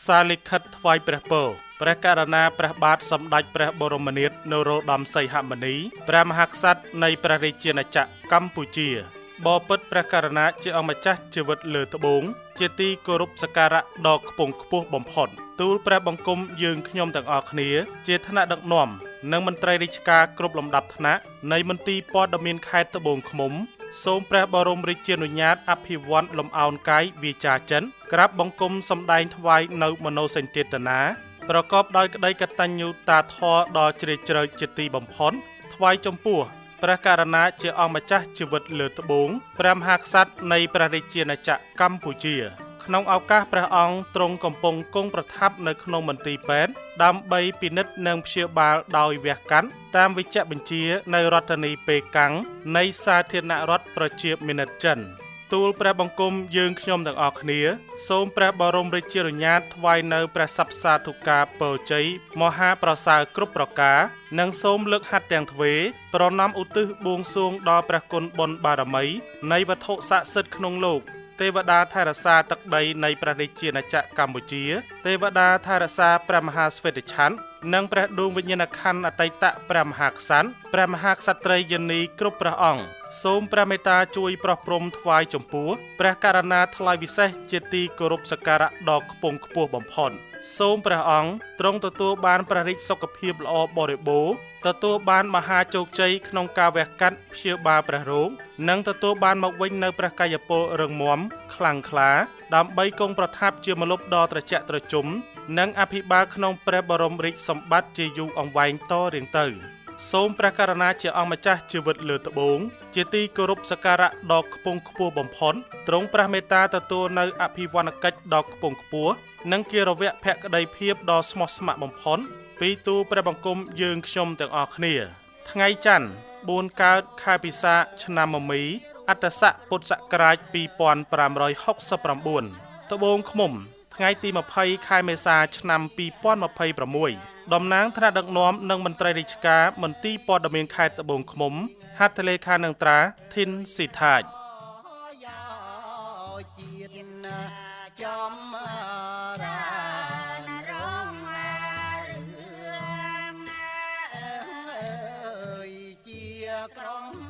សាលិខិតថ្វាយព្រះពរព្រះករុណាព្រះបាទសម្ដេចព្រះបរមនាថនរោត្តមសីហមុនីព្រះមហាក្សត្រនៃព្រះរាជាណាចក្រកម្ពុជាបបិទ្ធព្រះករុណាជាអង្គម្ចាស់ជីវិតលើត្បូងជាទីគោរពសក្ការៈដ៏ខ្ពង់ខ្ពស់បំផុតទូលព្រះបង្គំយើងខ្ញុំទាំងអស់គ្នាជាថ្នាក់ដឹកនាំនិងមន្ត្រីរាជការគ្រប់លំដាប់ថ្នាក់នៃមន្ទីរព័ត៌មានខេត្តត្បូងឃ្មុំសូមព្រះបរមរាជានុញ្ញាតអភិវឌ្ឍលំអោនកាយវាចាចិនក្រាបបង្គំសម្ដែងថ្វាយនៅមនោសញ្ចេតនាប្រកបដោយក្តីកតញ្ញូតាធម៌ដ៏ជ្រាលជ្រៅជាទីបំផុតថ្វាយចំពោះព្រះករុណាជាអង្គម្ចាស់ជីវិតលើត្បូងព្រះមហាក្សត្រនៃព្រះរាជាណាចក្រកម្ពុជាក្នុងឱកាសព្រះអង្គទ្រង់កំពុងគង់ប្រថាប់នៅក្នុងមន្ទីរពេទ្យដើម្បីពិនិត្យនិងព្យាបាលដោយវះកាត់តាមវិជ្ជបញ្ជានៅរដ្ឋធានីប៉េកាំងនៃសាធារណរដ្ឋប្រជាមានិតចិនទូលព្រះបង្គំយើងខ្ញុំទាំងអស់គ្នាសូមព្រះបរមរាជានុញ្ញាតថ្វាយនៅព្រះសព្ទសាធុការពរជ័យមហាប្រសើរគ្រប់ប្រការនិងសូមលើកហាត់ទាំងទ្វេប្រណម្យឧទ្ទិសបួងសួងដល់ព្រះគុណបុណ្យបារមីនៃវត្ថុស័ក្តិសិទ្ធិក្នុងលោកទេវតាថែរក្សាទឹកដីនៃព្រះរាជាណាចក្រកម្ពុជាទេវតាថែរក្សាព្រះមហាស្វេតឆន្ទនិងព្រះដួងវិញ្ញាណក្ខន្ធអតីតព្រះមហាក្សត្រព្រះមហាក្សត្រីយានីគ្រប់ព្រះអង្គសូមព្រះមេត្តាជួយប្រោះព្រំថ្វាយចំពោះព្រះករុណាថ្លៃវិសេសជាទីគោរពសក្ការៈដ៏ខ្ពង់ខ្ពស់បំផុតសូមព្រះអង្គទ្រង់ទទួលបានព្រះរាជសុខភាពល្អបរិបូរណ៍ទទួលបានមហាជោគជ័យក្នុងការវះកាត់ព្យាបាលព្រះរោគនិងទទួលបានមកវិញនៅព្រះកាយពលរឹងមាំខ្លាំងក្លាដើម្បីគង់ប្រថាប់ជាម្លប់ដ៏ត្រជាក់ត្រជុំនិងអភិបាលក្នុងព្រះបរមរាជសម្បត្តិជាយូរអង្វែងតរៀងទៅសូមព្រះករុណាជាអង្គម្ចាស់ជីវិតលើត្បូងជាទីគោរពសក្ការៈដ៏ខ្ពង់ខ្ពស់បំផុតទ្រង់ព្រះមេត្តាទទួលនៅអភិវឌ្ឍកិច្ចដ៏ខ្ពង់ខ្ពស់និងគិរវៈភក្តីភាពដ៏ស្មោះស្ម័គ្របំផុតពីទូលព្រះបង្គំយើងខ្ញុំទាំងអស់គ្នាថ្ងៃច័ន្ទ4កើតខែពិសាខឆ្នាំមមីអត្តស័កពុទ្ធសករាជ2569ត្បូងឃ្មុំថ្ងៃទី20ខែមេសាឆ្នាំ2026តំណាងថ្នាក់ដឹកនាំនិងមន្ត្រីរាជការមន្ទីរព័ត៌មានខេត្តត្បូងឃ្មុំហត្ថលេខានឹងត្រាធីនស៊ីថាចក្រុម